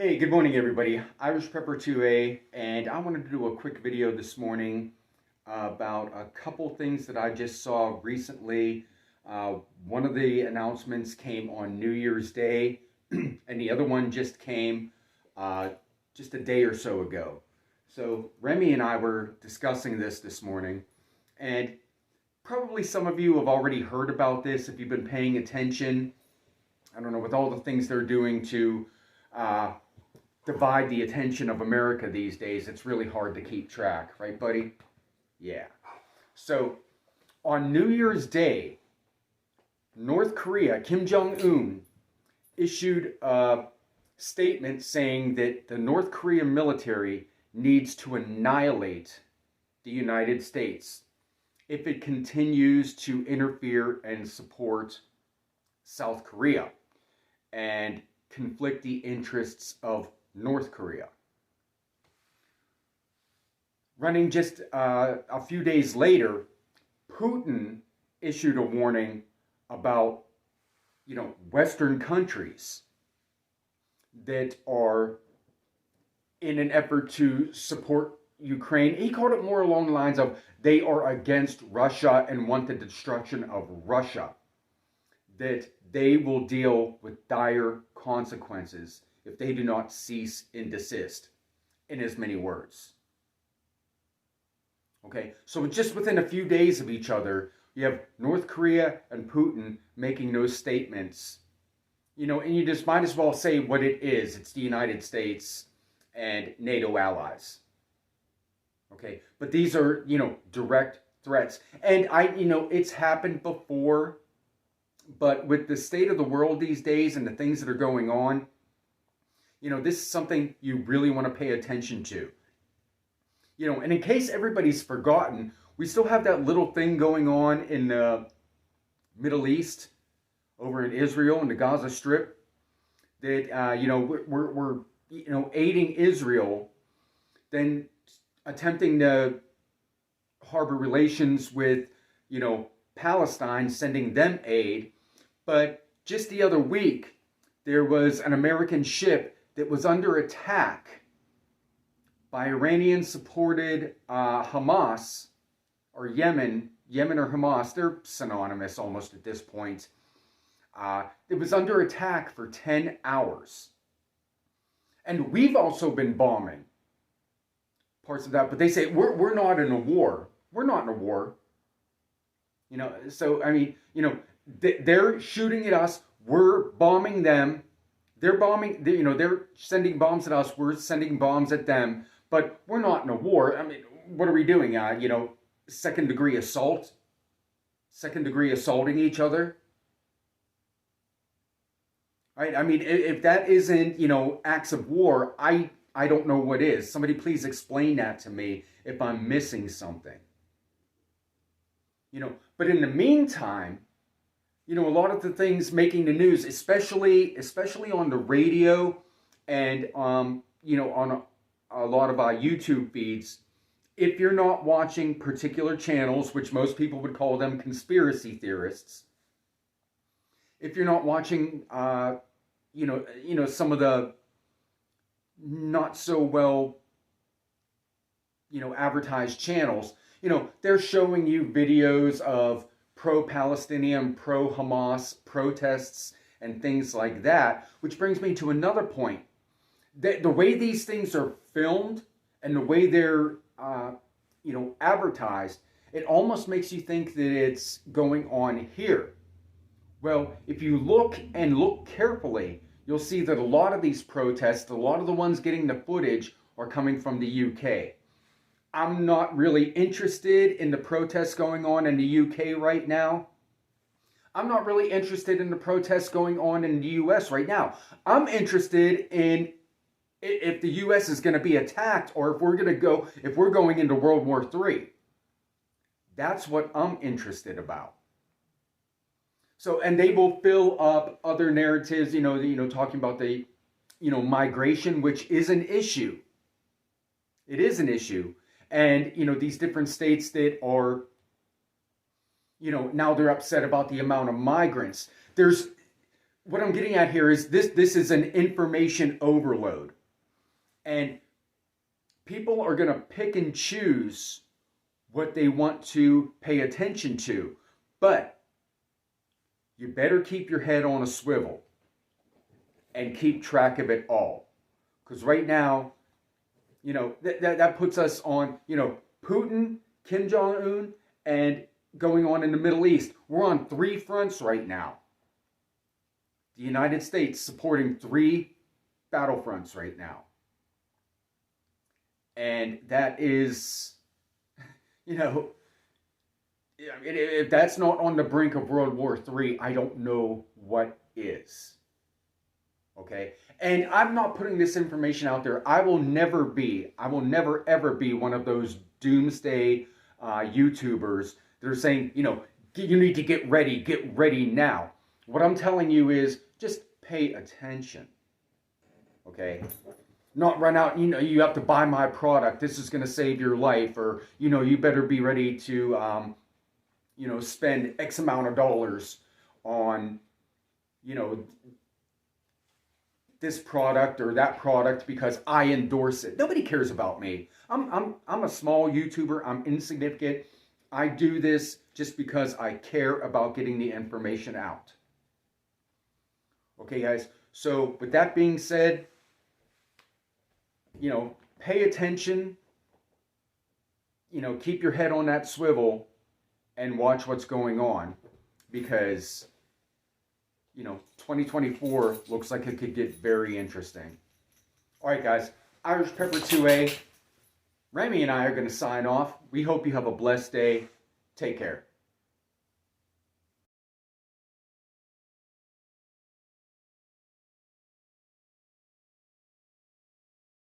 Hey, good morning, everybody. Irish Prepper 2A, and I wanted to do a quick video this morning about a couple things that I just saw recently. One of the announcements came on New Year's Day, and the other one just came just a day or so ago. So Remy and I were discussing this morning, and probably some of you have already heard about this if you've been paying attention. I don't know, with all the things they're doing to divide the attention of America these days, it's really hard to keep track, right, buddy? Yeah. So, on New Year's Day, North Korea, Kim Jong-un, issued a statement saying that the North Korean military needs to annihilate the United States if it continues to interfere and support South Korea and conflict the interests of North Korea. Running just a few days later, Putin issued a warning about, Western countries that are in an effort to support Ukraine. He called it more along the lines of they are against Russia and want the destruction of Russia. That they will deal with dire consequences if they do not cease and desist, in as many words. Okay, so just within a few days of each other, you have North Korea and Putin making those statements. And you just might as well say what it is. It's the United States and NATO allies. Okay, but these are, direct threats. And it's happened before, but with the state of the world these days and the things that are going on, this is something you really want to pay attention to. And in case everybody's forgotten, we still have that little thing going on in the Middle East, over in Israel and the Gaza Strip, that, we're aiding Israel, then attempting to harbor relations with, Palestine, sending them aid. But just the other week, there was an American ship that was under attack by Iranian-supported Hamas, or Yemen or Hamas, they're synonymous almost at this point. It was under attack for 10 hours. And we've also been bombing parts of that, but they say, we're not in a war. We're not in a war. So, they're shooting at us, we're bombing them. They're bombing, they're sending bombs at us, we're sending bombs at them, but we're not in a war. What are we doing? Second degree assault? Second degree assaulting each other? Right? If that isn't, acts of war, I don't know what is. Somebody please explain that to me if I'm missing something. But in the meantime, a lot of the things making the news, especially on the radio and, on a lot of YouTube feeds, if you're not watching particular channels, which most people would call them conspiracy theorists, if you're not watching, some of the not so well, advertised channels, they're showing you videos of pro-Palestinian, pro-Hamas protests and things like that, which brings me to another point. The way these things are filmed and the way they're, advertised, it almost makes you think that it's going on here. Well, if you look carefully, you'll see that a lot of these protests, a lot of the ones getting the footage, are coming from the UK. I'm not really interested in the protests going on in the UK right now. I'm not really interested in the protests going on in the US right now. I'm interested in if the US is going to be attacked, or if we're going into World War III. That's what I'm interested about. So, and they will fill up other narratives, talking about the, migration, which is an issue. It is an issue. And, these different states that are, now they're upset about the amount of migrants. what I'm getting at here is this is an information overload. And people are going to pick and choose what they want to pay attention to. But you better keep your head on a swivel and keep track of it all. Because right now, that puts us on, Putin, Kim Jong-un, and going on in the Middle East. We're on 3 fronts right now. The United States supporting 3 battlefronts right now. And that is, if that's not on the brink of World War III, I don't know what is. Okay? And I'm not putting this information out there. I will never ever be one of those doomsday YouTubers that are saying, you need to get ready now. What I'm telling you is just pay attention. Okay? Not run out, you have to buy my product. This is going to save your life. Or, you better be ready to, spend X amount of dollars on, this product or that product because I endorse it. Nobody cares about me. I'm a small YouTuber. I'm insignificant. I do this just because I care about getting the information out. Okay, guys. So with that being said, pay attention. Keep your head on that swivel and watch what's going on, because 2024 looks like it could get very interesting. All right, guys. Irish Pepper 2A. Remy and I are going to sign off. We hope you have a blessed day. Take care.